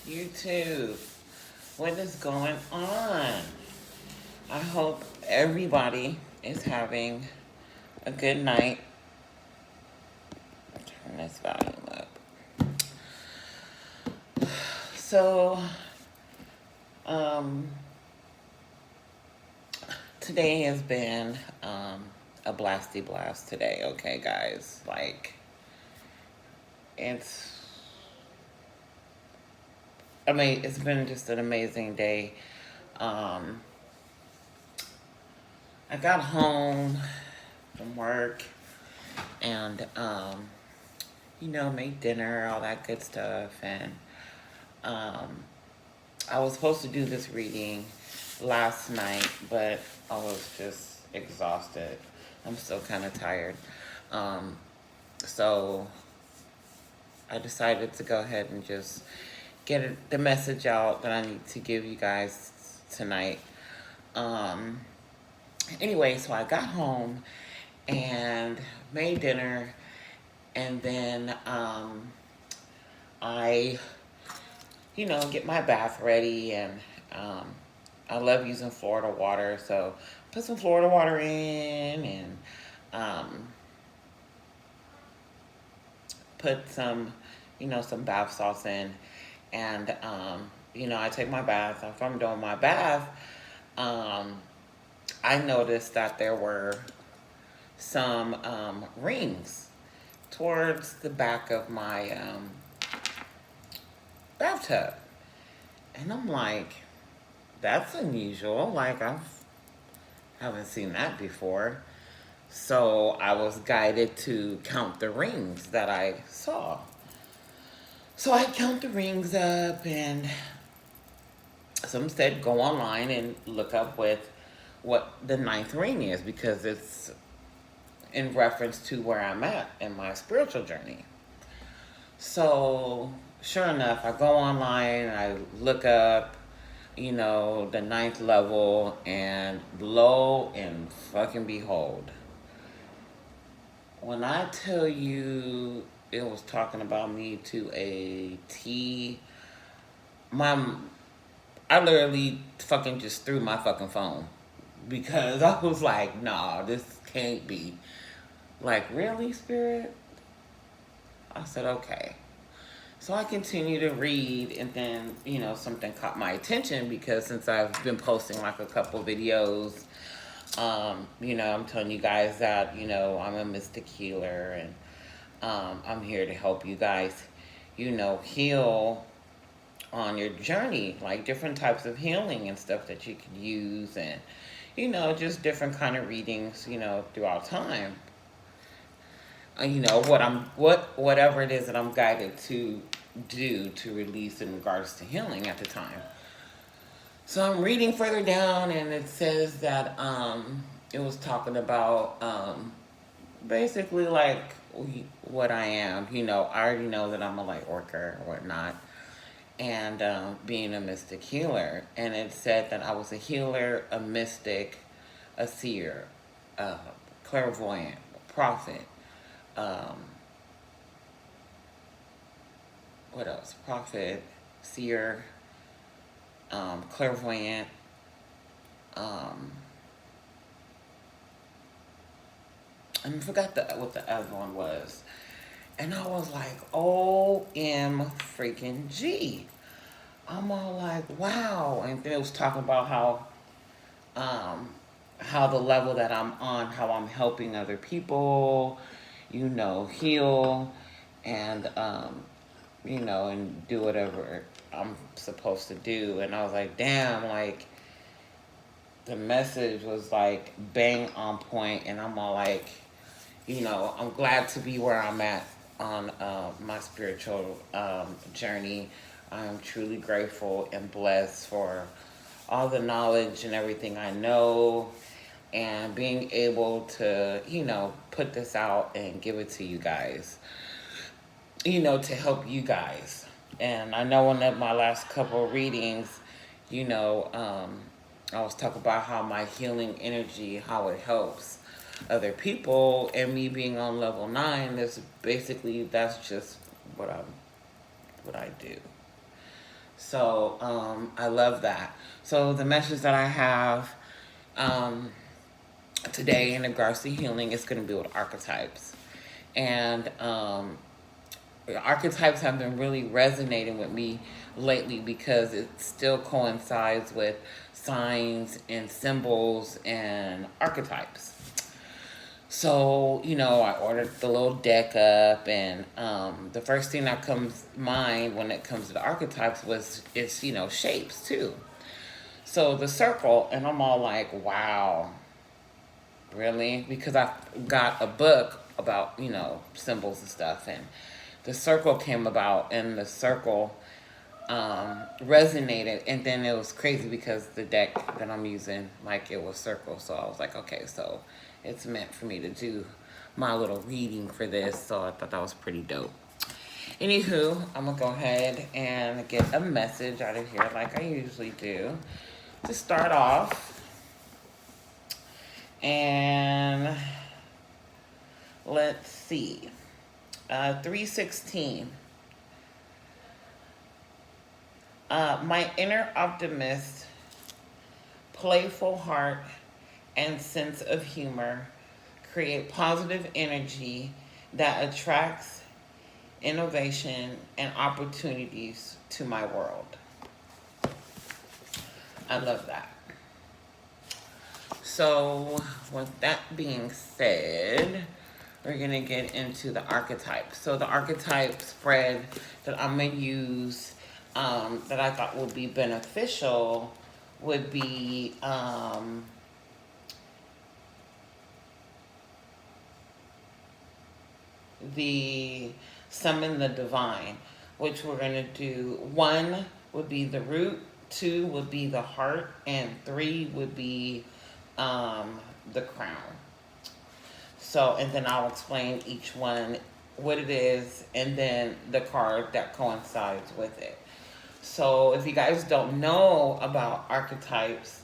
YouTube. What is going on? I hope everybody is having a good night. Turn this volume up. So, um, today has been a blasty blast today, okay, guys? Like, it's, it's been just an amazing day. Um, I got home from work and, made dinner, all that good stuff. And um, I was supposed to do this reading last night, but I was just exhausted. I'm still kind of tired. Um, so I decided to go ahead and just get the message out that I need to give you guys tonight. Um, anyway, so I got home and made dinner, and then I, get my bath ready, and um, I love using Florida water, so put some Florida water in, and um, put some bath salts in, and I take my bath. After I'm doing my bath, um, I noticed that there were some rings towards the back of my bathtub. And I'm like, that's unusual. Like, haven't seen that before. So I was guided to count the rings that I saw. So I count the rings up, and some said go online and look up what the ninth ring is, because it's in reference to where I'm at in my spiritual journey. So sure enough, I go online, I look up, the ninth level, and lo and fucking behold, when I tell you it was talking about me to a T, my I literally fucking just threw my fucking phone, because I was like, nah, this can't be. Like, really, Spirit? I said, okay. So I continue to read, and then, something caught my attention, because since I've been posting like a couple videos, I'm telling you guys that, I'm a mystic healer, and I'm here to help you guys, heal on your journey, like different types of healing and stuff that you could use, and, just different kind of readings, throughout time. Whatever it is that I'm guided to do to release in regards to healing at the time. So I'm reading further down, and it says that it was talking about basically like what I am. I already know that I'm a light worker or whatnot, and being a mystic healer. And it said that I was a healer, a mystic, a seer, clairvoyant, prophet. Um, what else? Prophet, seer, clairvoyant, um, and I forgot what the other one was. And I was like, OM freaking G. I'm all like, wow. And then it was talking about how the level that I'm on, how I'm helping other people, heal, and and do whatever I'm supposed to do. And I was like, damn, like, the message was like bang on point, and I'm all like, I'm glad to be where I'm at on my spiritual journey. I am truly grateful and blessed for all the knowledge and everything I know, and being able to, put this out and give it to you guys, to help you guys. And I know in my last couple of readings, I was talking about how my healing energy, how it helps other people, and me being on level 9 is basically, that's just what I do. So I love that. So the message that I have um, today in regards to healing is going to be with archetypes. And archetypes have been really resonating with me lately because it still coincides with signs and symbols and archetypes. So, I ordered the little deck up, and the first thing that comes to mind when it comes to the archetypes is shapes too. So the circle, and I'm all like, wow, really? Because I got a book about, symbols and stuff, and the circle came about, and the circle resonated, and then it was crazy because the deck that I'm using, like, it was circle, so I was like, okay, so it's meant for me to do my little reading for this, so I thought that was pretty dope. Anywho, I'm gonna go ahead and get a message out of here like I usually do to start off. And let's see. 316. My inner optimist, playful heart, and sense of humor create positive energy that attracts innovation and opportunities to my world. I love that. So, with that being said, we're going to get into the archetypes. So, the archetype spread that I'm going to use that I thought would be beneficial would be the summon the divine, which we're going to do. 1 would be the root, 2 would be the heart, and 3 would be the crown. So, and then I'll explain each one, what it is, and then the card that coincides with it. So if you guys don't know about archetypes,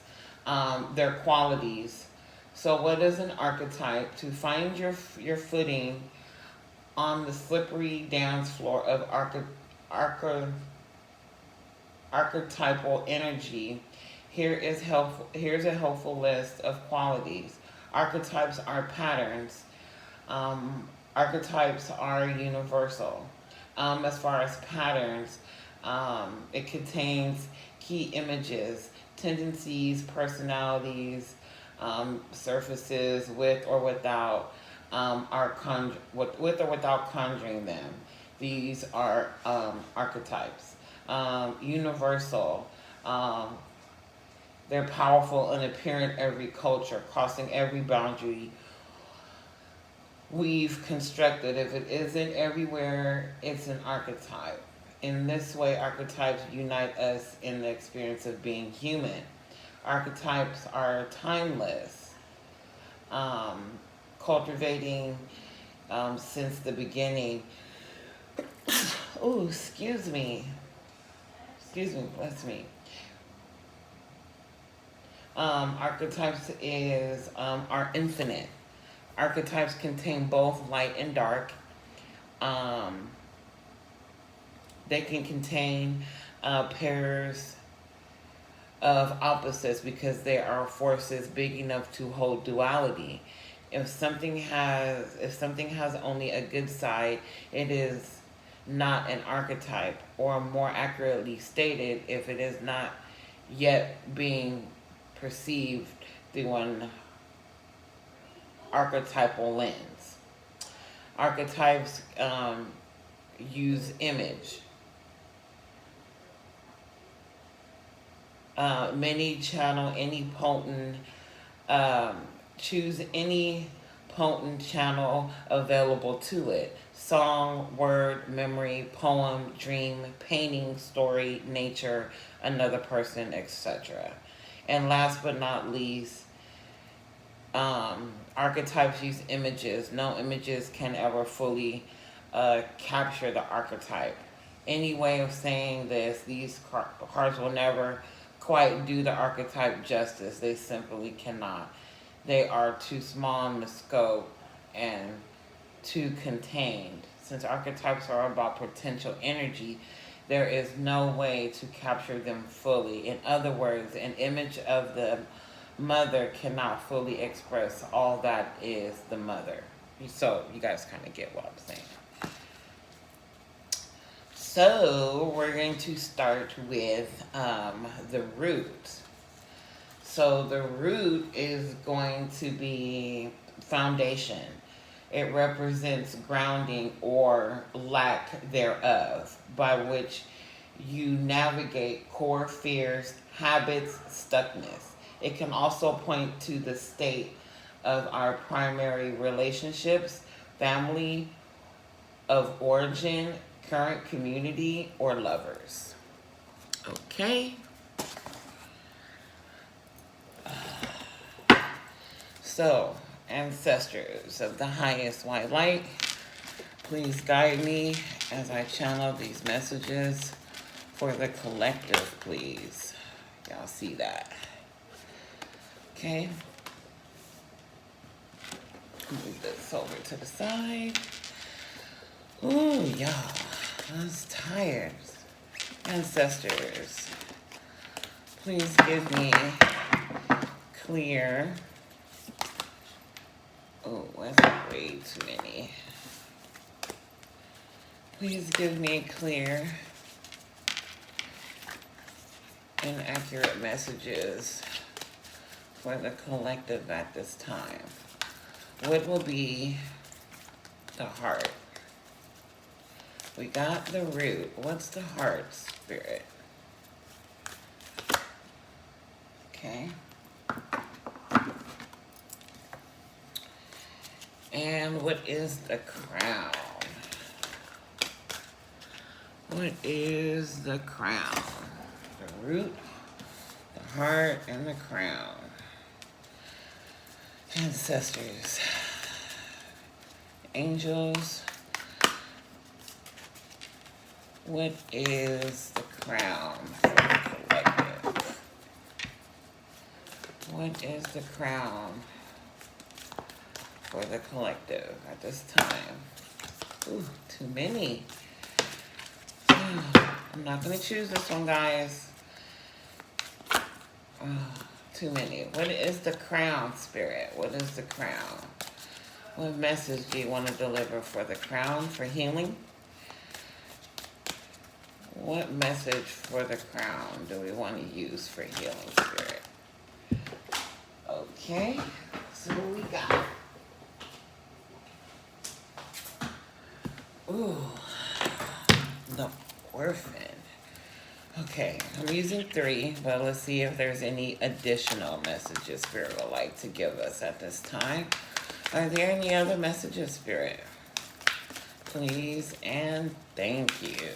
their qualities. So what is an archetype? To find your footing on the slippery dance floor of archetypal energy, here's a helpful list of qualities. Archetypes are patterns. Archetypes are universal. As far as patterns, it contains key images, tendencies, personalities, surfaces with or without with or without conjuring them. These are archetypes. Universal. They're powerful and appear in every culture, crossing every boundary we've constructed. If it isn't everywhere, it's an archetype. In this way, archetypes unite us in the experience of being human. Archetypes are timeless, cultivating since the beginning. Oh, excuse me, bless me. Archetypes are infinite. Archetypes contain both light and dark. They can contain pairs of opposites because they are forces big enough to hold duality. If something has only a good side, it is not an archetype, or more accurately stated, if it is not yet being perceived through an archetypal lens. Archetypes use image. Many channel any potent, choose any potent channel available to it. Song, word, memory, poem, dream, painting, story, nature, another person, etc. And last but not least, archetypes use images. No images can ever fully capture the archetype. Any way of saying this, these cards will never quite do the archetype justice. They simply cannot. They are too small in the scope and too contained. Since archetypes are about potential energy, there is no way to capture them fully. In other words, an image of the mother cannot fully express all that is the mother. So you guys kind of get what I'm saying. So we're going to start with the root. So the root is going to be foundation. It represents grounding or lack thereof, by which you navigate core fears, habits, stuckness. It can also point to the state of our primary relationships, family of origin, current community, or lovers. Okay. So, ancestors of the highest white light, please guide me as I channel these messages for the collective, please. Y'all see that? Okay. Move this over to the side. Ooh, y'all. I was tired. Ancestors, please give me clear. Oh, that's way too many. Please give me clear and accurate messages for the collective at this time. What will be the heart? We got the root. What's the heart, spirit? Okay. And what is the crown? What is the crown? The root, the heart, and the crown. Ancestors, angels, what is the crown for the collective? What is the crown for the collective at this time? Ooh, too many. I'm not going to choose this one, guys. Too many. What is the crown, spirit? What is the crown? What message do you want to deliver for the crown, for healing? What message for the crown do we want to use for healing, spirit? Okay, so what we got? Ooh, the orphan. Okay, I'm using 3, but let's see if there's any additional messages Spirit would like to give us at this time. Are there any other messages, Spirit? Please and thank you.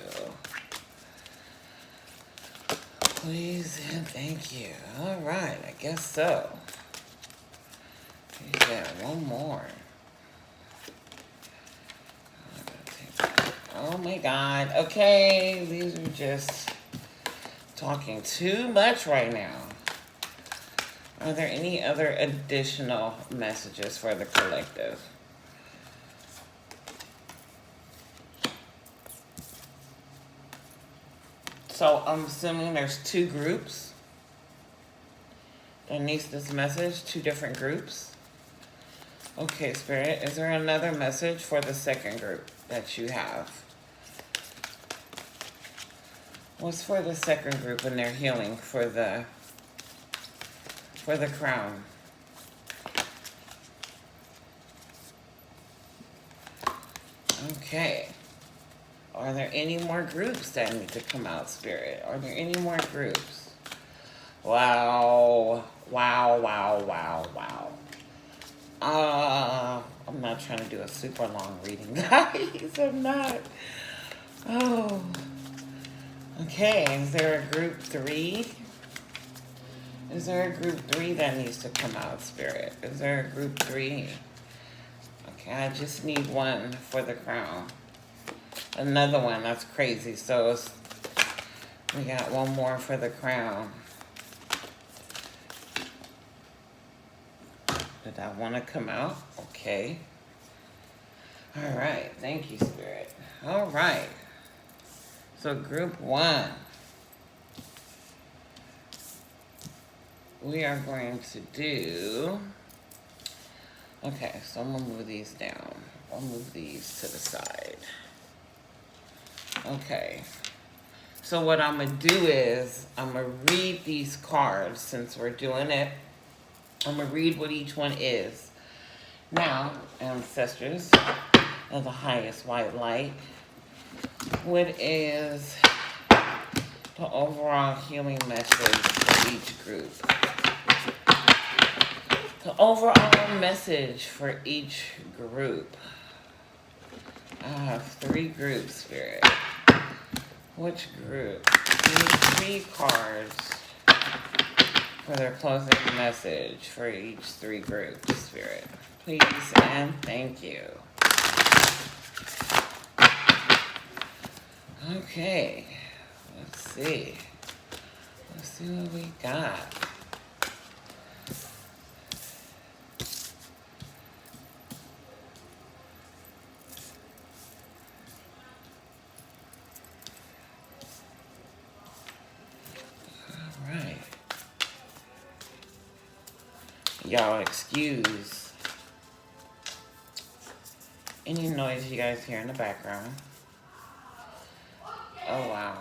Please and thank you. All right, I guess so. We got one more. Oh my God. Okay, these are just talking too much right now. Are there any other additional messages for the collective? So I'm assuming there's 2 groups that needs this message, 2 different groups. Okay, Spirit, is there another message for the second group that you have? What's for the second group in their healing for the crown? Okay. Are there any more groups that need to come out, Spirit? Are there any more groups? Wow. Wow, wow, wow, wow. I'm not trying to do a super long reading, guys. I'm not. Oh. Okay, is there a group 3? Is there a group 3 that needs to come out, Spirit? Is there a group 3? Okay, I just need one for the crown. Another one, that's crazy. So we got one more for the crown. Did I want to come out? Okay. All right, thank you, Spirit. All right. So group 1, we are going to do, okay, so I'm going to move these down. I'll move these to the side. Okay. So what I'm going to do is, I'm going to read these cards since we're doing it. I'm going to read what each one is. Now, ancestors of the highest white light, what is the overall healing message for each group? The overall message for each group. I have 3 groups, Spirit. Which group? Need 3 cards for their closing message for each 3 groups, Spirit. Please and thank you. Okay, let's see. Let's see what we got. All right. Y'all excuse any noise you guys hear in the background. Oh, wow.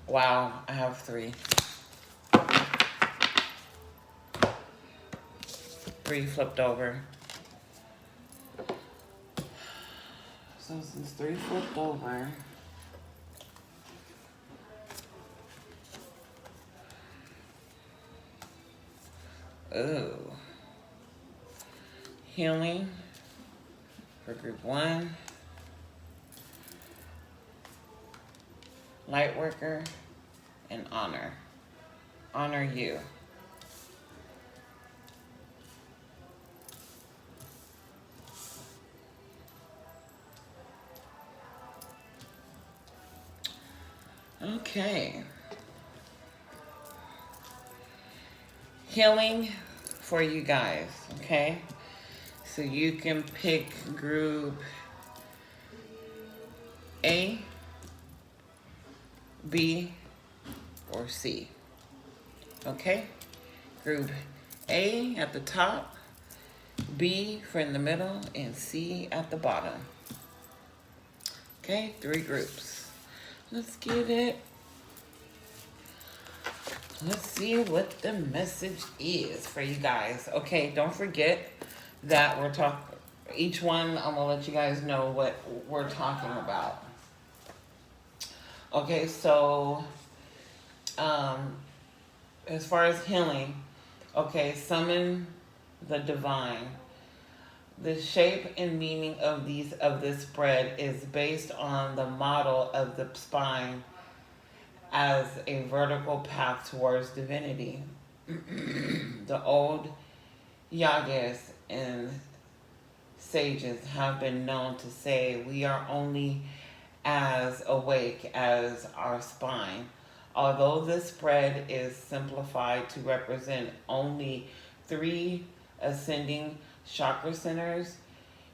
Wow, I have 3. 3 flipped over. So since 3 flipped over, ooh. Healing for group 1. Light worker and honor. Honor you. Okay. Healing for you guys, okay? So you can pick group A, B, or C. Okay? Group A at the top, B for in the middle, and C at the bottom. Okay? 3 groups. Let's get it. Let's see what the message is for you guys. Okay, don't forget that we're talking, each one, I'm gonna let you guys know what we're talking about. Okay, so, as far as healing, okay, summon the divine. The shape and meaning of this spread is based on the model of the spine as a vertical path towards divinity. The old yagas and sages have been known to say we are only as awake as our spine. Although this spread is simplified to represent only 3 ascending chakra centers,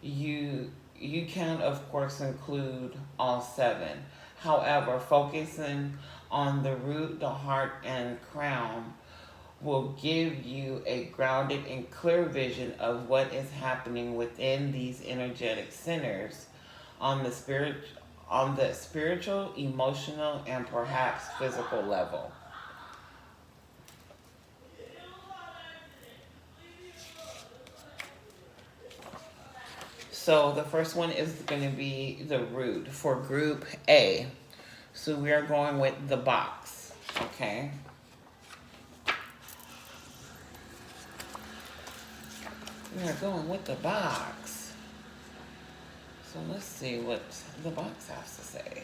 you can of course include all 7. However, focusing on the root, the heart, and crown will give you a grounded and clear vision of what is happening within these energetic centers on the spiritual, emotional, and perhaps physical level. So the first one is going to be the root for group A. So we are going with the box, okay? We are going with the box. So let's see what the box has to say.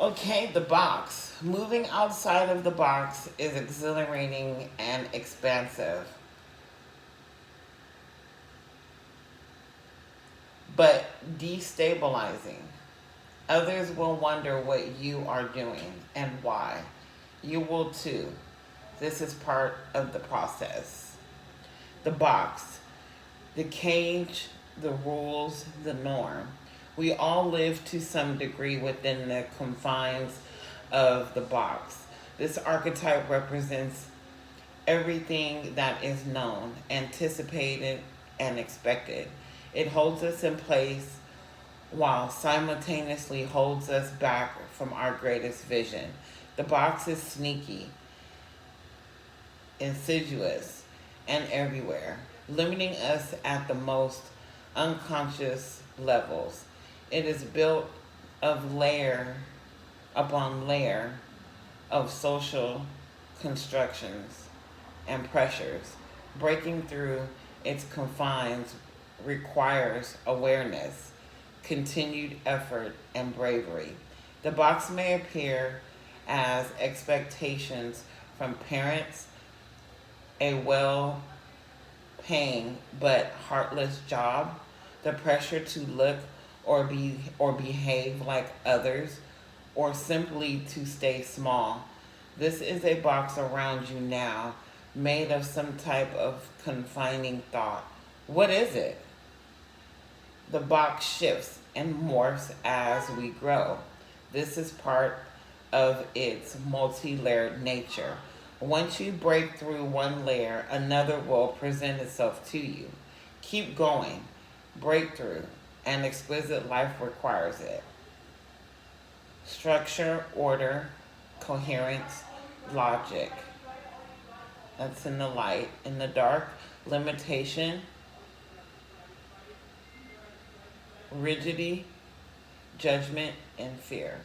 Okay, the box. Moving outside of the box is exhilarating and expansive. but destabilizing. Others will wonder what you are doing and why. You will too. This is part of the process. The box, the cage, the rules, the norm. We all live to some degree within the confines of the box. This archetype represents everything that is known, anticipated, and expected. It holds us in place while simultaneously holds us back from our greatest vision. The box is sneaky, insidious, and everywhere, limiting us at the most unconscious levels. It is built of layer upon layer of social constructions and pressures. Breaking through its confines requires awareness, continued effort, and bravery. The box may appear as expectations from parents, a well paying but heartless job, the pressure to look or behave like others, or simply to stay small. This is a box around you now, made of some type of confining thought. What is it? The box shifts and morphs as we grow. This is part of its multi-layered nature. Once you break through one layer, another will present itself to you. Keep going. Breakthrough. An exquisite life requires it. Structure, order, coherence, logic. That's in the light. In the dark, limitation, rigidity, judgment, and fear.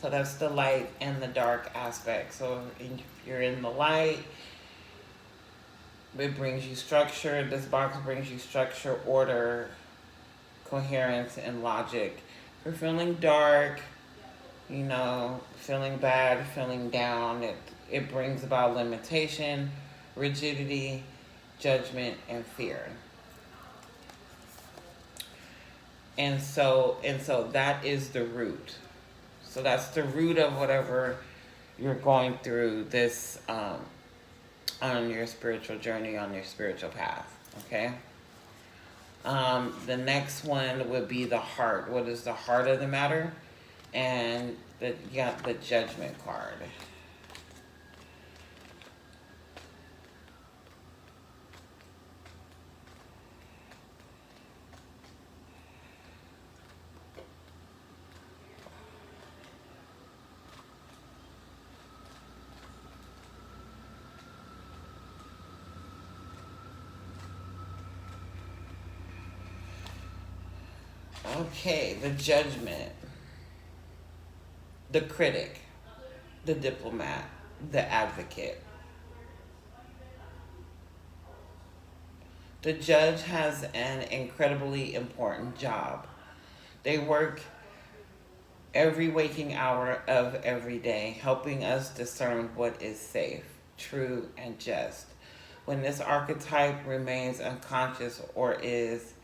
So that's the light and the dark aspect. So if you're in the light, it brings you structure. This box brings you structure, order, coherence, and logic. If you're feeling dark, feeling bad, feeling down, it brings about limitation, rigidity, judgment, and fear. And so that is the root. So that's the root of whatever you're going through this on your spiritual journey, on your spiritual path. Okay. The next one would be the heart. What is the heart of the matter? And you got the judgment card. Okay, the judgment, the critic, the diplomat, the advocate. The judge has an incredibly important job. They work every waking hour of every day, helping us discern what is safe, true, and just. When this archetype remains unconscious or is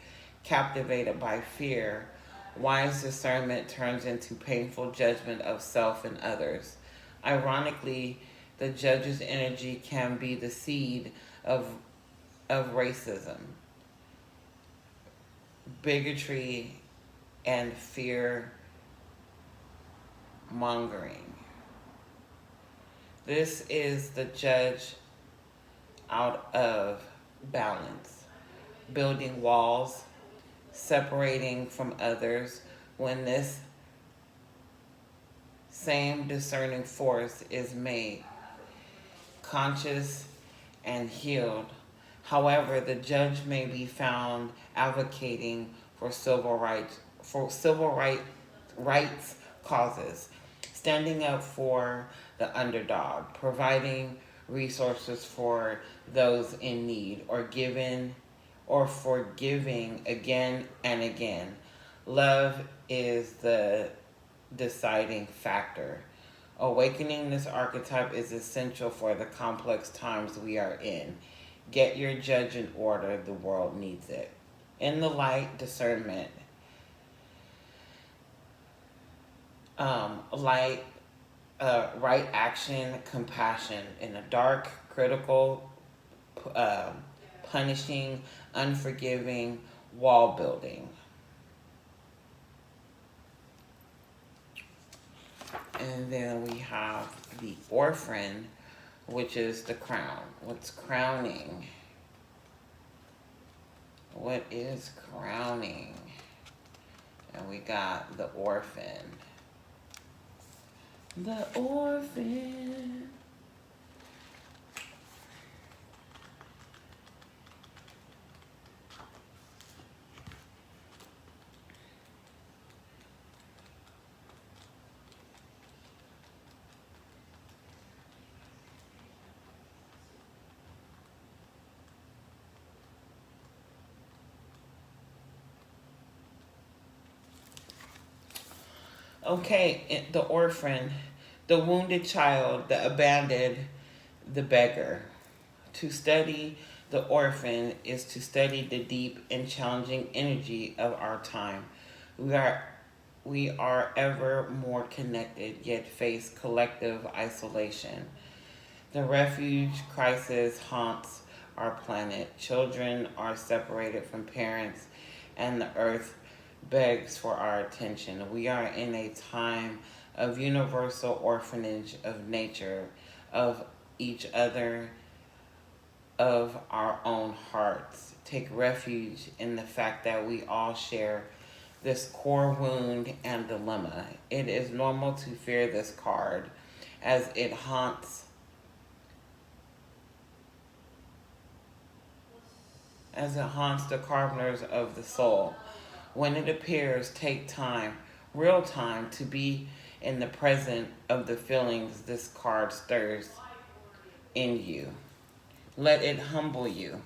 captivated by fear, wise discernment turns into painful judgment of self and others. Ironically, the judge's energy can be the seed of racism, bigotry, and fear mongering. This is the judge out of balance, building walls, separating from others. When this same discerning force is made conscious and healed. However, the judge may be found advocating for rights causes, standing up for the underdog, providing resources for those in need, or forgiving again and again. Love is the deciding factor. Awakening this archetype is essential for the complex times we are in. Get your judge in order. The world needs it. In the light, discernment. Light, right action, compassion. In the dark, critical, uh, punishing, unforgiving, wall building. And then we have the orphan, which is the crown. What's crowning? What is crowning? And we got the orphan. The orphan. Okay, the orphan, the wounded child, the abandoned, the beggar. To study the orphan is to study the deep and challenging energy of our time. We are we are ever more connected, yet face collective isolation. The refuge crisis haunts our planet. Children are separated from parents, and the earth begs for our attention. We are in a time of universal orphanage of nature, of each other, of our own hearts. Take refuge in the fact that we all share this core wound and dilemma. It is normal to fear this card as it haunts the carvers of the soul. When it appears, take time, real time, to be in the present of the feelings this card stirs in you. Let it humble you.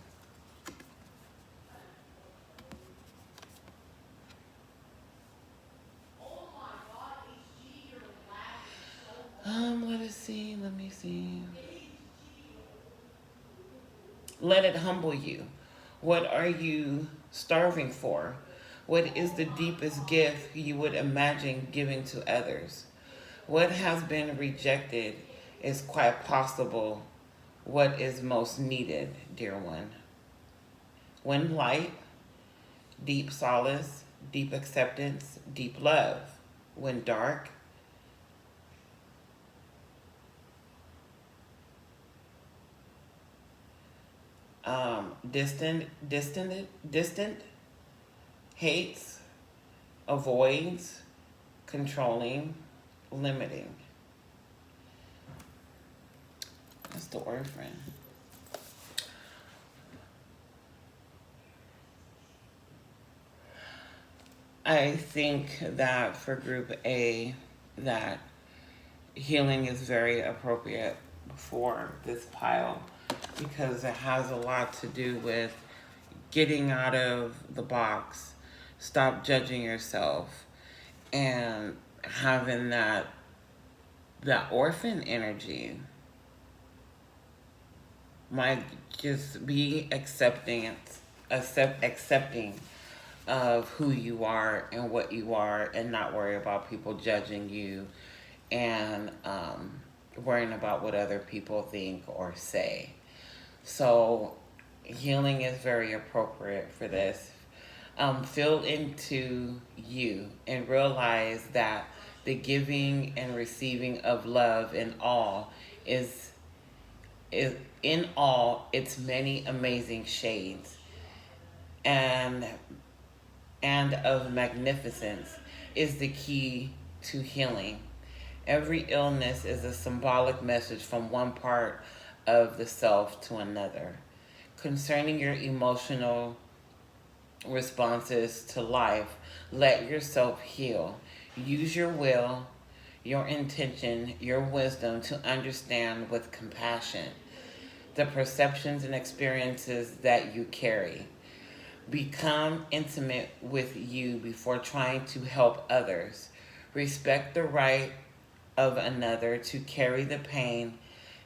Let me see. Let it humble you. What are you starving for? What is the deepest gift you would imagine giving to others? What has been rejected is quite possible what is most needed, dear one. When light, deep solace, deep acceptance, deep love. When dark, distant, hates, avoids, controlling, limiting. That's the orphan. I think that for group A, that healing is very appropriate for this pile because it has a lot to do with getting out of the box, stop judging yourself, and having that orphan energy might just be accepting of who you are and what you are, and not worry about people judging you and worrying about what other people think or say. So healing is very appropriate for this. Feel into you and realize that the giving and receiving of love in all is in all its many amazing shades and of magnificence is the key to healing. Every illness is a symbolic message from one part of the self to another. Concerning your emotional responses to life, let yourself heal. Use your will, your intention, your wisdom to understand with compassion the perceptions and experiences that you carry. Become intimate with you before trying to help others. Respect the right of another to carry the pain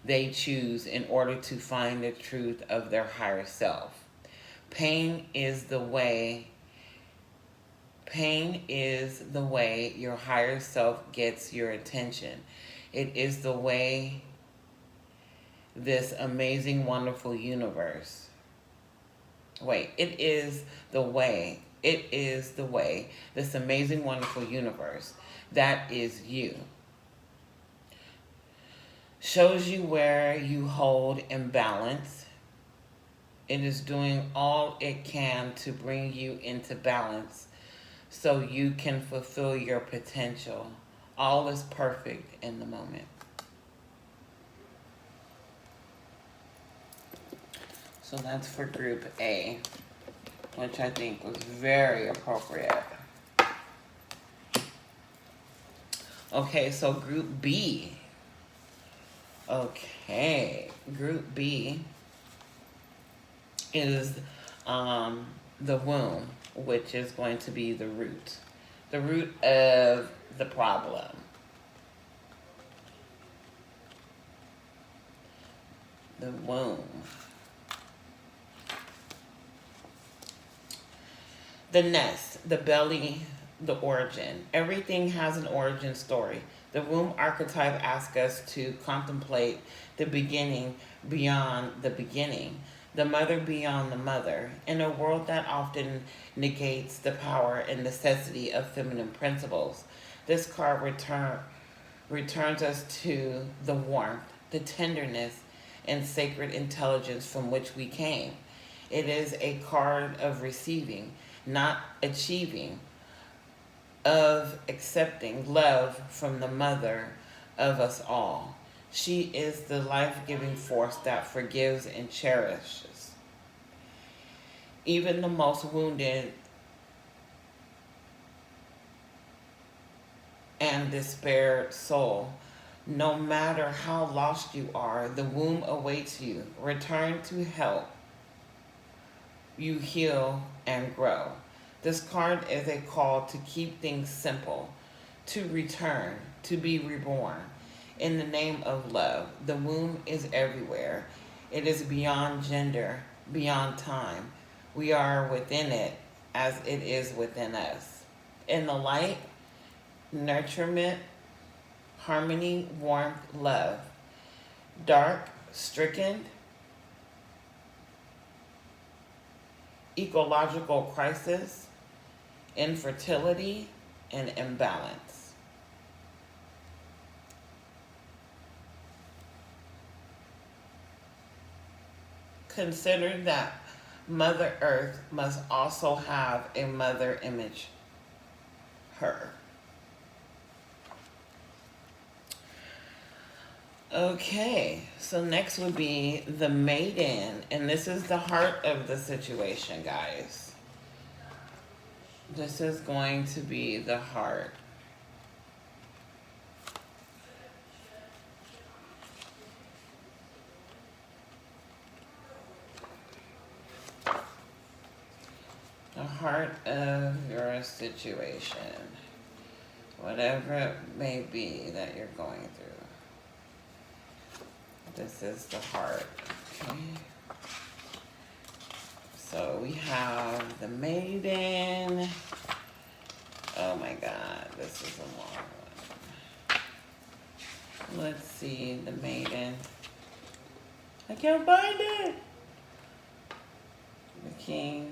they choose in order to find the truth of their higher self. Pain is the way. Pain is the way your higher self gets your attention. It is the way this amazing, wonderful universe. Wait, it is the way. It is the way this amazing, wonderful universe that is you shows you where you hold imbalance. It is doing all it can to bring you into balance so you can fulfill your potential. All is perfect in the moment. So that's for group A, which I think was very appropriate. Okay, so group B. Okay, group B is the womb, which is going to be the root of the problem. The womb. The nest, the belly, the origin. Everything has an origin story. The womb archetype asks us to contemplate the beginning beyond the beginning, the mother beyond the mother, in a world that often negates the power and necessity of feminine principles. This card returns us to the warmth, the tenderness, and sacred intelligence from which we came. It is a card of receiving, not achieving, of accepting love from the mother of us all. She is the life-giving force that forgives and cherishes. Even the most wounded and despaired soul, no matter how lost you are, the womb awaits you. Return to help you heal and grow. This card is a call to keep things simple, to return, to be reborn. In the name of love, the womb is everywhere. It is beyond gender, beyond time. We are within it as it is within us. In the light, nurturement, harmony, warmth, love. Dark, stricken, ecological crisis, infertility, and imbalance. Consider that Mother Earth must also have a mother image, her. Okay, so next would be the maiden, and this is the heart of the situation, guys. This is going to be the heart. The heart of your situation. Whatever it may be that you're going through. This is the heart. Okay. So we have the maiden. Oh my God, this is a long one. Let's see, the maiden. I can't find it. The king.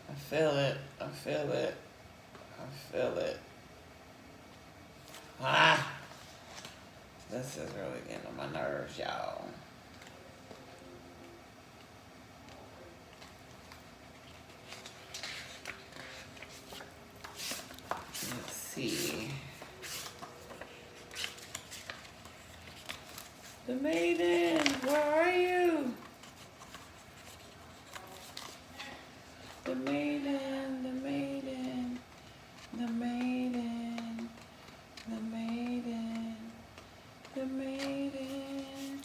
I feel it. I feel it. I feel it. Ah! This is really getting on my nerves, y'all. Let's see. The maiden, where are you? The maiden, the maiden, the maiden, the maiden, the maiden.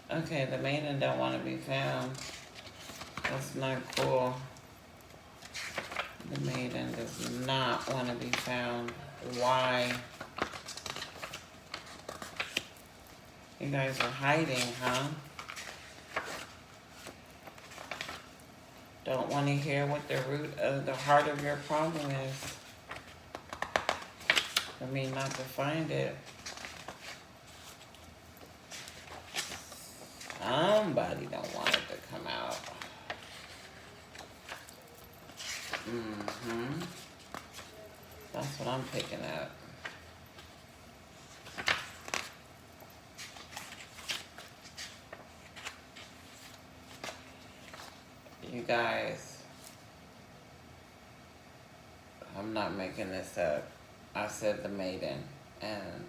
Okay, the maiden don't want to be found. That's not cool. The maiden does not want to be found. Why? You guys are hiding, huh? Don't want to hear what the root of the heart of your problem is. For me not to find it. Somebody don't want it to come out. That's what I'm picking up. You guys, I'm not making this up. I said the maiden, and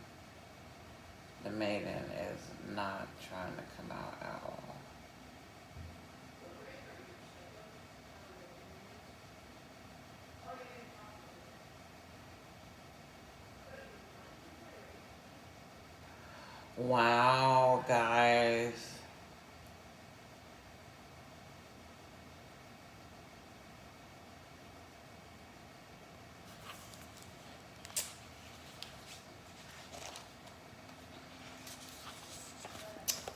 the maiden is not trying to come out at all. Wow, guys.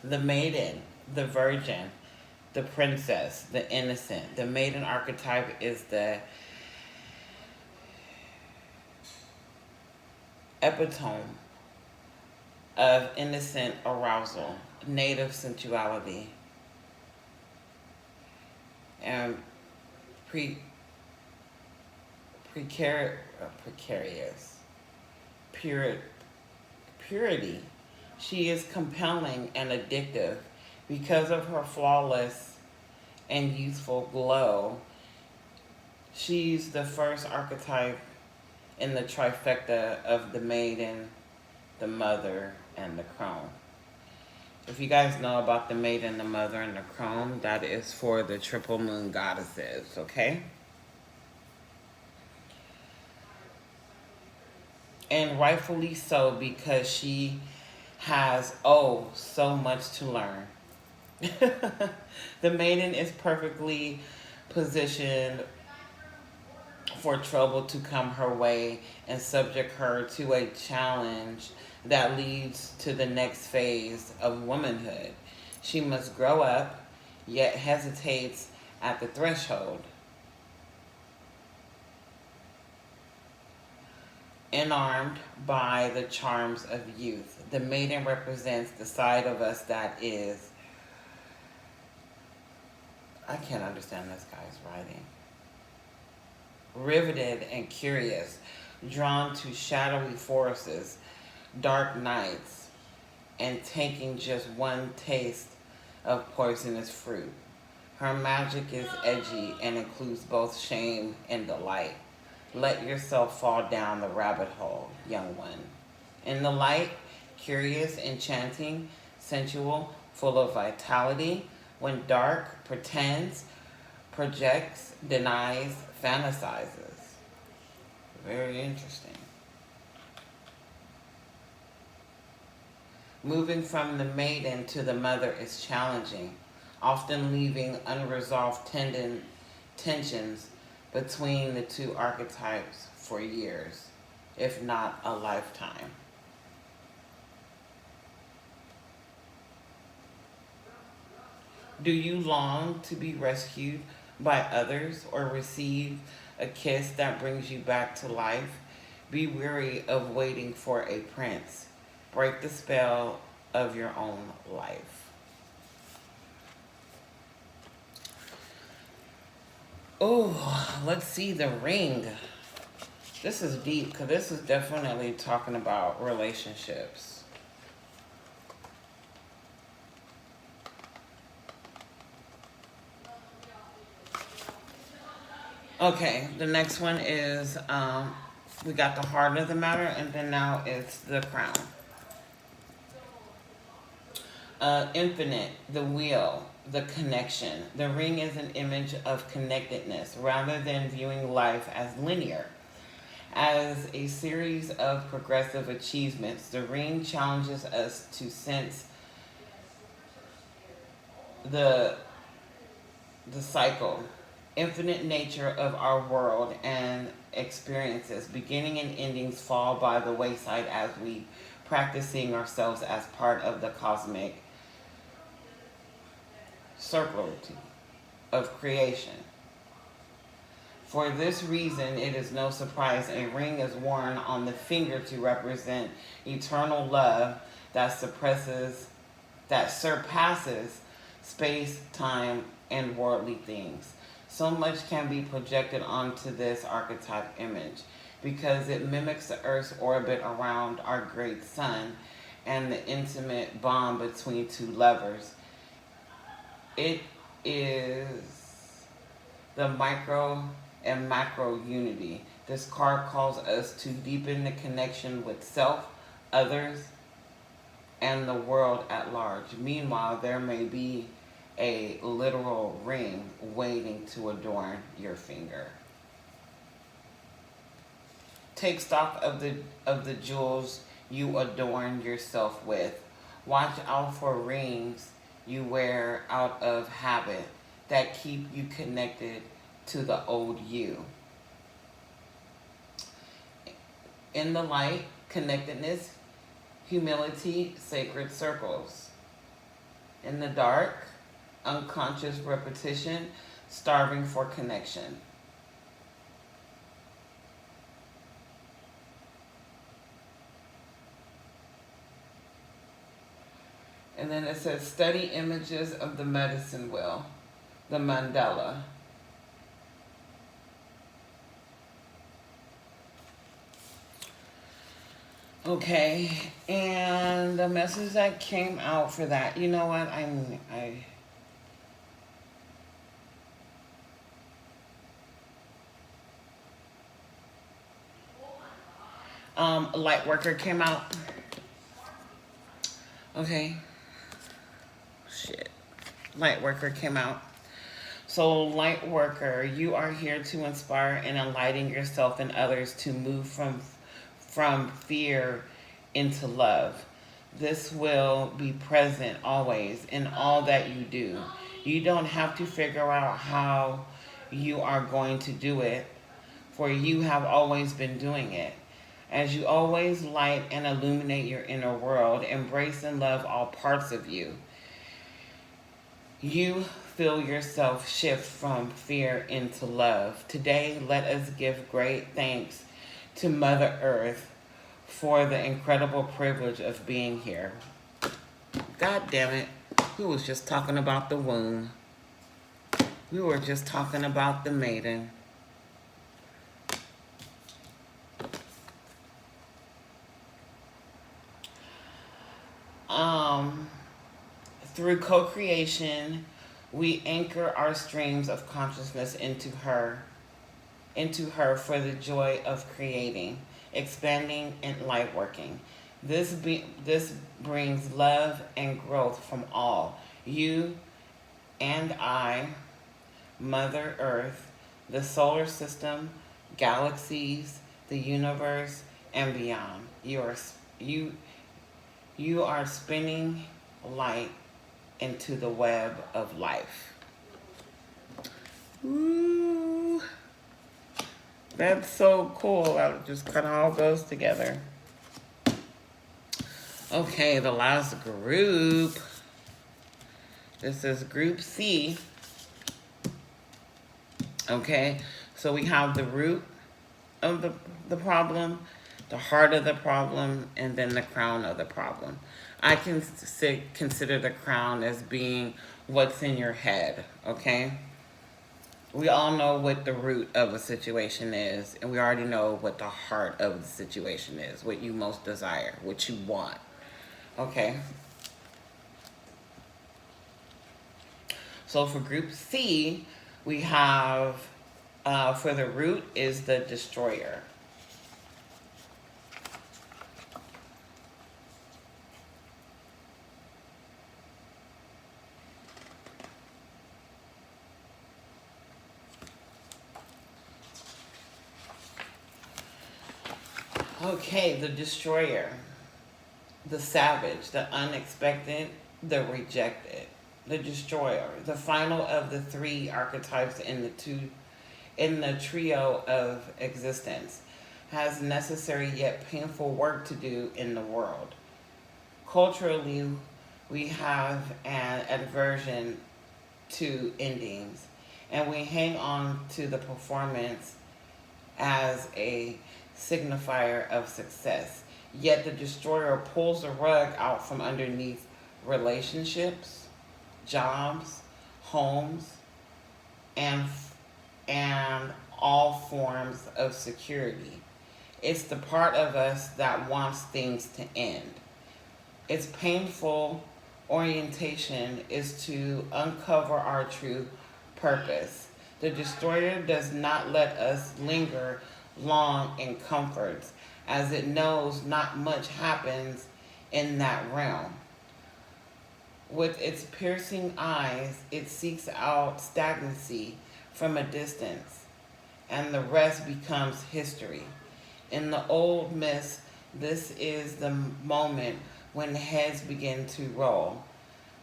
The maiden, the virgin, the princess, the innocent. The maiden archetype is the epitome of innocent arousal, native sensuality, and precarious purity. She is compelling and addictive because of her flawless and youthful glow. She's the first archetype in the trifecta of the maiden, the mother, and the crone. If you guys know about the maiden, the mother, and the crone, that is for the triple moon goddesses, okay? And rightfully so, because she has, so much to learn. The maiden is perfectly positioned for trouble to come her way and subject her to a challenge that leads to the next phase of womanhood. She must grow up, yet hesitates at the threshold. Enarmed by the charms of youth, the maiden represents the side of us that is, I can't understand this guy's writing, riveted and curious, drawn to shadowy forests, dark nights, and taking just one taste of poisonous fruit. Her magic is edgy and includes both shame and delight. Let yourself fall down the rabbit hole, young one. In the light, curious, enchanting, sensual, full of vitality. When dark, pretends, projects, denies, fantasizes. Very interesting. Moving from the maiden to the mother is challenging, often leaving unresolved tensions between the two archetypes for years, if not a lifetime. Do you long to be rescued by others or receive a kiss that brings you back to life? Be weary of waiting for a prince. Break the spell of your own life. Oh, let's see the ring. This is deep because this is definitely talking about relationships. Okay, the next one is, we got the heart of the matter, and then now it's the crown. Infinite, the wheel, the connection. The ring is an image of connectedness rather than viewing life as linear. As a series of progressive achievements, the ring challenges us to sense the cycle, infinite nature of our world and experiences. Beginning and endings fall by the wayside as we practice seeing ourselves as part of the cosmic circle of creation. For this reason, it is no surprise a ring is worn on the finger to represent eternal love that surpasses space, time, and worldly things. So much can be projected onto this archetype image because it mimics the Earth's orbit around our great sun and the intimate bond between two lovers. It is the micro and macro unity. This card calls us to deepen the connection with self, others, and the world at large. Meanwhile, there may be a literal ring waiting to adorn your finger. Take stock of the jewels you adorn yourself with. Watch out for rings you wear out of habit that keep you connected to the old you. In the light, connectedness, humility, sacred circles. In the dark, unconscious repetition, starving for connection. And then it says, study images of the medicine wheel, the mandala. Okay, and the message that came out for that, you know what, light worker came out. Okay. Shit. Light worker came out. So light worker, you are here to inspire and enlighten yourself and others to move from fear into love. This will be present always in all that you do. You don't have to figure out how you are going to do it, for you have always been doing it. As you always light and illuminate your inner world, embrace and love all parts of you. You feel yourself shift from fear into love. Today, let us give great thanks to Mother Earth for the incredible privilege of being here. God damn it. We was just talking about the womb. We were just talking about the maiden. Through co-creation, we anchor our streams of consciousness into her for the joy of creating, expanding, and light working. This brings love and growth from all. You and I, Mother Earth, the solar system, galaxies, the universe, and beyond. You are spinning light into the web of life. Ooh, that's so cool. That just kind of all goes together. Okay, the last group. This is Group C. Okay, so we have the root of the problem, the heart of the problem, and then the crown of the problem. I can consider the crown as being what's in your head, okay? We all know what the root of a situation is, and we already know what the heart of the situation is, what you most desire, what you want, okay? So for Group C, we have, for the root is the destroyer. Okay, the destroyer, the savage, the unexpected, the rejected. the destroyer, the final of the three archetypes in the trio of existence, has necessary yet painful work to do in the world. Culturally, we have an aversion to endings, and we hang on to the performance as a signifier of success. Yet the destroyer pulls the rug out from underneath relationships, jobs, homes, and and all forms of security. It's the part of us that wants things to end. Its painful orientation is to uncover our true purpose. The destroyer does not let us linger long in comforts, as it knows not much happens in that realm. With its piercing eyes, it seeks out stagnancy from a distance, and the rest becomes history. In the old myths, this is the moment when heads begin to roll.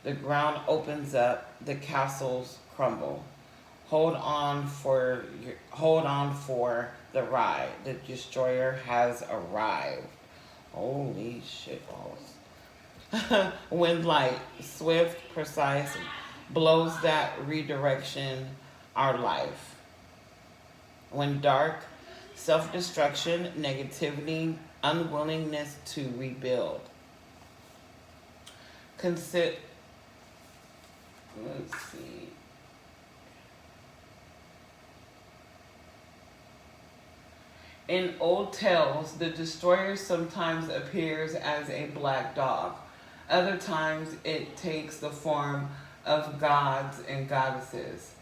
The ground opens up, the castles crumble. Hold on for the ride. The destroyer has arrived. Holy shit balls. When light, swift, precise, blows that redirection our life. When dark, self-destruction, negativity, unwillingness to rebuild. Consider, let's see. In old tales, the destroyer sometimes appears as a black dog. Other times it takes the form of gods and goddesses,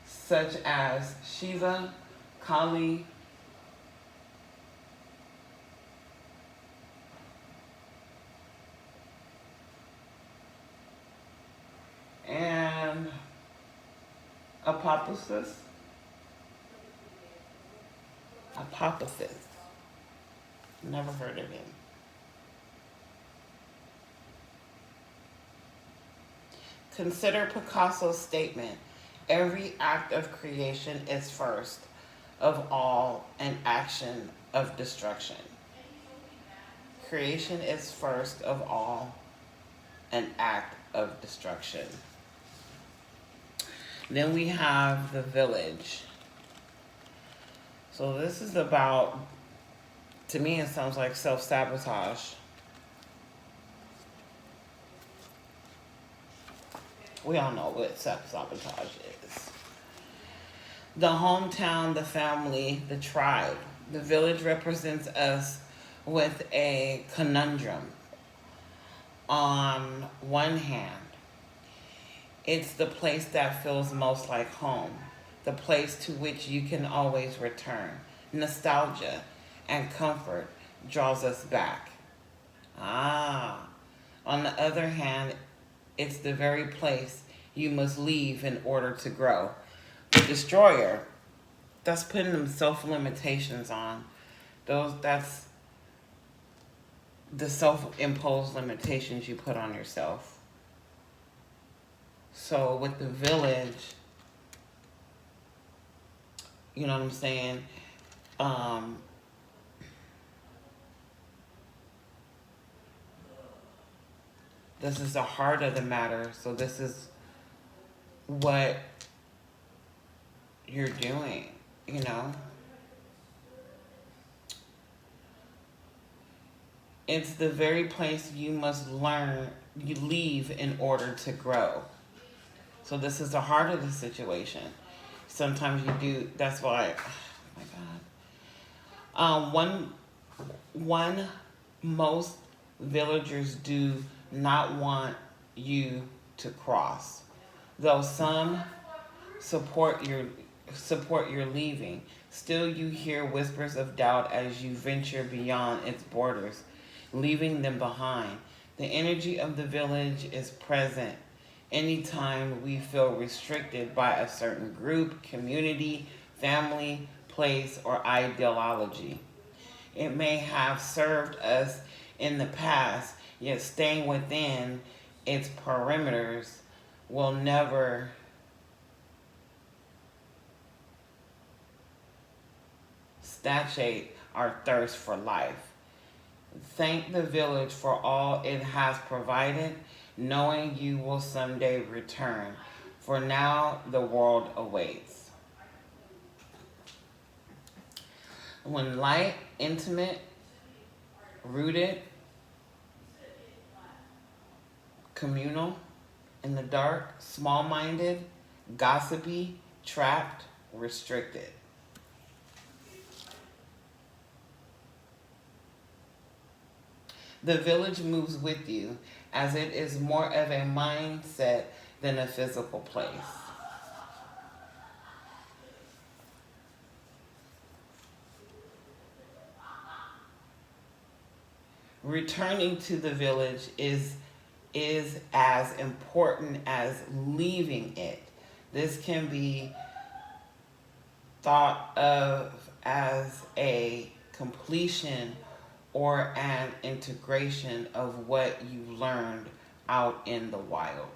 such as Shiva, Kali, and Apophis. Apophis. Never heard of him. Consider Picasso's statement: every act of creation is first of all an action of destruction. Creation is first of all an act of destruction. Then we have the village. So this is about, to me it sounds like self-sabotage. We all know what self-sabotage is. The hometown, the family, the tribe. The village represents us with a conundrum. On one hand, it's the place that feels most like home, the place to which you can always return. Nostalgia and comfort draws us back. On the other hand, it's the very place you must leave in order to grow. The destroyer, that's putting them self-limitations on. That's the self-imposed limitations you put on yourself. So with the village, you know what I'm saying? This is the heart of the matter. So this is what you're doing, you know? It's the very place you must learn, you leave in order to grow. So this is the heart of the situation. Sometimes you do, that's why, oh my God. One, most villagers do not want you to cross. Though some support your leaving, still you hear whispers of doubt as you venture beyond its borders, leaving them behind. The energy of the village is present anytime we feel restricted by a certain group, community, family, place, or ideology. It may have served us in the past, yet staying within its perimeters will never satiate our thirst for life. Thank the village for all it has provided, knowing you will someday return. For now, the world awaits. When light, intimate, rooted, communal, in the dark, small-minded, gossipy, trapped, restricted. The village moves with you as it is more of a mindset than a physical place. Returning to the village is as important as leaving it. This can be thought of as a completion or an integration of what you learned out in the wild.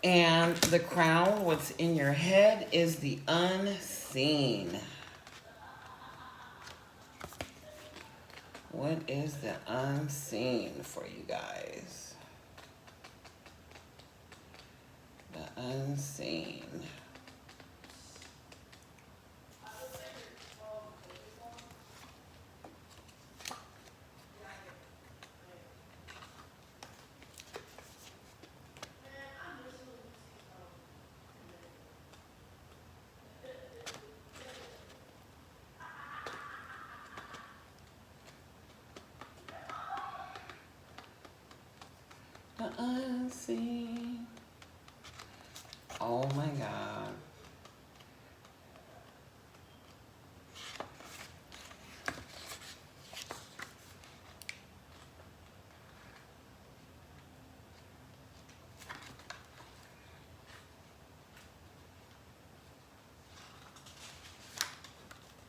And the crown, what's in your head, is the unseen. What is the unseen for you guys? The unseen. The unseen. Oh my God.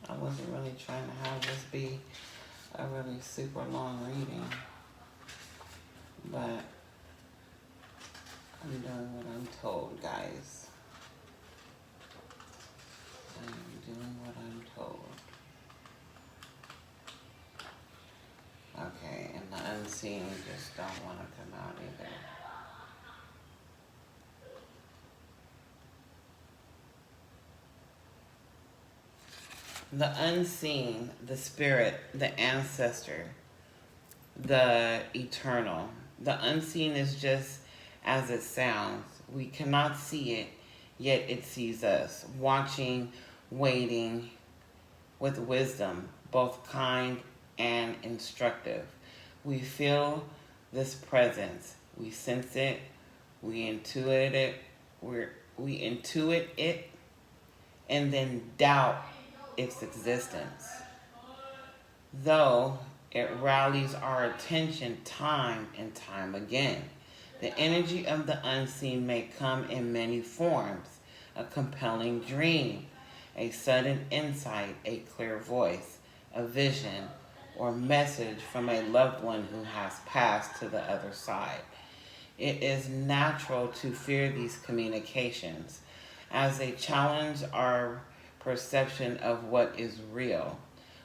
I wasn't really trying to have this be a really super long reading, but I'm doing what I'm told, guys. I'm doing what I'm told. Okay, and the unseen just don't want to come out either. The unseen, the spirit, the ancestor, the eternal. The unseen is just as it sounds. We cannot see it, yet it sees us, watching, waiting, with wisdom, both kind and instructive. We feel this presence. We sense it. We intuit it. We intuit it, and then doubt its existence. Though it rallies our attention time and time again. The energy of the unseen may come in many forms: a compelling dream, a sudden insight, a clear voice, a vision, or message from a loved one who has passed to the other side. It is natural to fear these communications as they challenge our perception of what is real.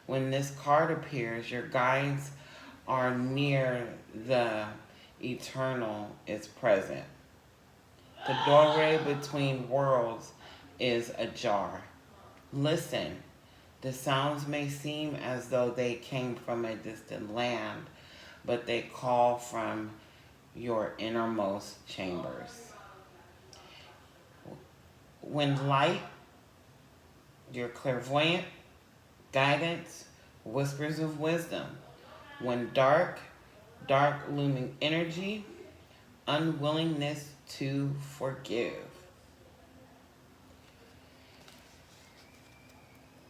When this card appears, your guides are near, the eternal is present. The doorway between worlds is ajar. Listen. The sounds may seem as though they came from a distant land, but they call from your innermost chambers. When light, your clairvoyant guidance, whispers of wisdom. When dark, dark looming energy, unwillingness to forgive.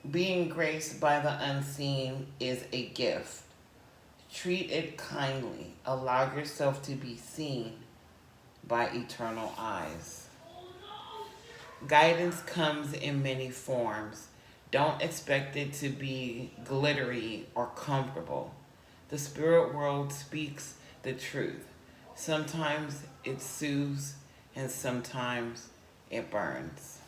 Being graced by the unseen is a gift. Treat it kindly. Allow yourself to be seen by eternal eyes. Guidance comes in many forms. Don't expect it to be glittery or comfortable. The spirit world speaks the truth. Sometimes it soothes and sometimes it burns.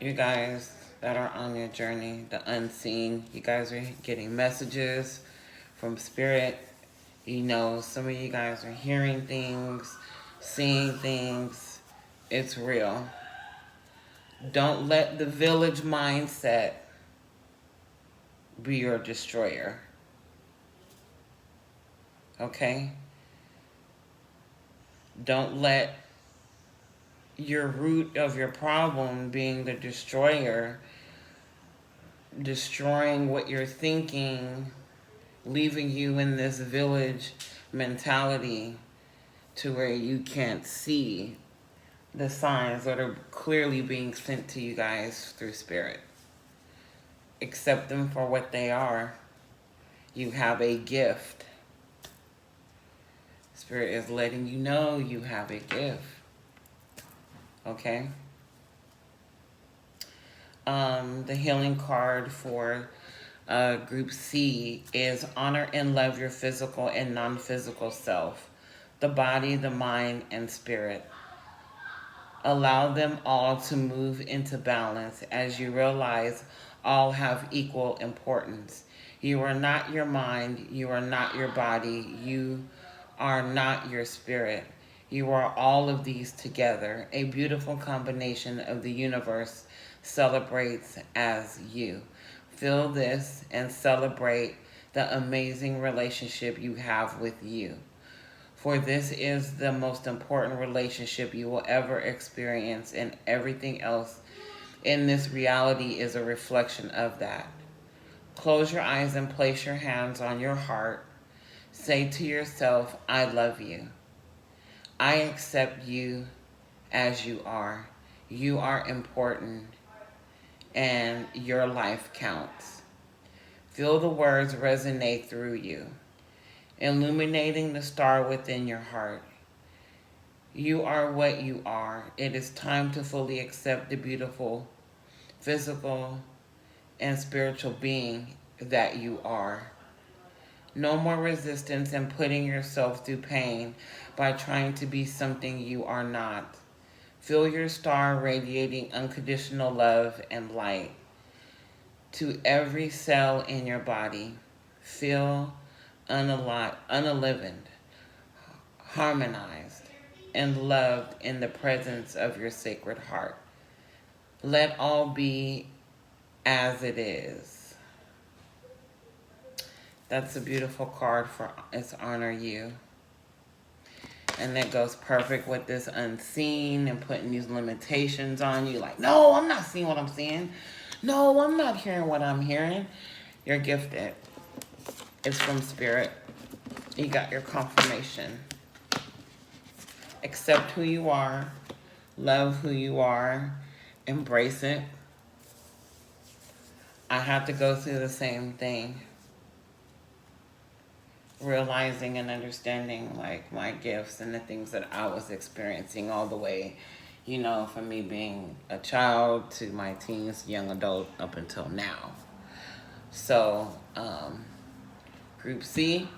You guys that are on your journey, the unseen, you guys are getting messages from spirit. You know, some of you guys are hearing things, seeing things. It's real. Don't let the village mindset be your destroyer. Okay? Don't let your root of your problem being the destroyer, destroying what you're thinking, leaving you in this village mentality to where you can't see the signs that are clearly being sent to you guys through spirit. Accept them for what they are. You have a gift. Spirit is letting you know you have a gift. Okay? The healing card for Group C is honor and love your physical and non-physical self, the body, the mind, and spirit. Allow them all to move into balance as you realize all have equal importance. You are not your mind. You are not your body. You are not your spirit. You are all of these together. A beautiful combination of the universe celebrates as you. Feel this and celebrate the amazing relationship you have with you. For this is the most important relationship you will ever experience, and everything else in this reality is a reflection of that. Close your eyes and place your hands on your heart. Say to yourself, I love you. I accept you as you are. You are important, and your life counts. Feel the words resonate through you, illuminating the star within your heart. You are what you are. It is time to fully accept the beautiful, physical, and spiritual being that you are. No more resistance and putting yourself through pain by trying to be something you are not. Feel your star radiating unconditional love and light to every cell in your body. Feel unalivened, harmonized, and loved in the presence of your sacred heart. Let all be as it is. That's a beautiful card for It's Honor You. And that goes perfect with this unseen and putting these limitations on you. Like, no, I'm not seeing what I'm seeing. No, I'm not hearing what I'm hearing. You're gifted. It's from Spirit. You got your confirmation. Accept who you are. Love who you are. Embrace it. I had to go through the same thing. Realizing and understanding like my gifts and the things that I was experiencing all the way, you know, from me being a child to my teens, young adult, up until now. So, Group C,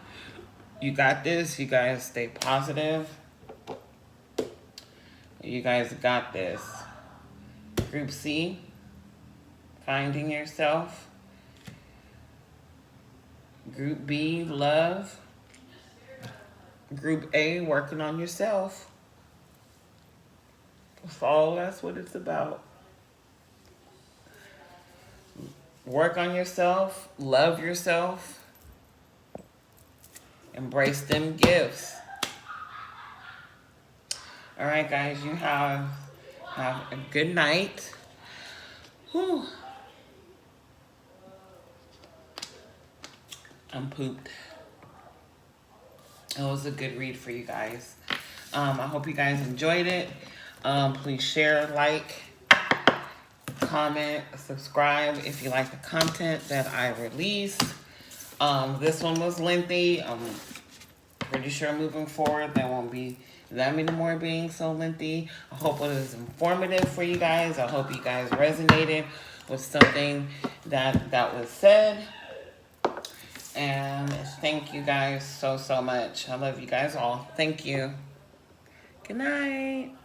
you got this. You guys stay positive. You guys got this. Group C, finding yourself. Group B, love. Group A, working on yourself. That's what it's about. Work on yourself. Love yourself. Embrace them gifts. All right, guys, you have a good night. Whew. I'm pooped. It was a good read for you guys. I hope you guys enjoyed it. Please share, like, comment, subscribe if you like the content that I release. This one was lengthy. pretty sure moving forward there won't be that many more being so lengthy. I hope it was informative for you guys. I hope you guys resonated with something that was said. And thank you guys so much. I love you guys all. Thank you. Good night.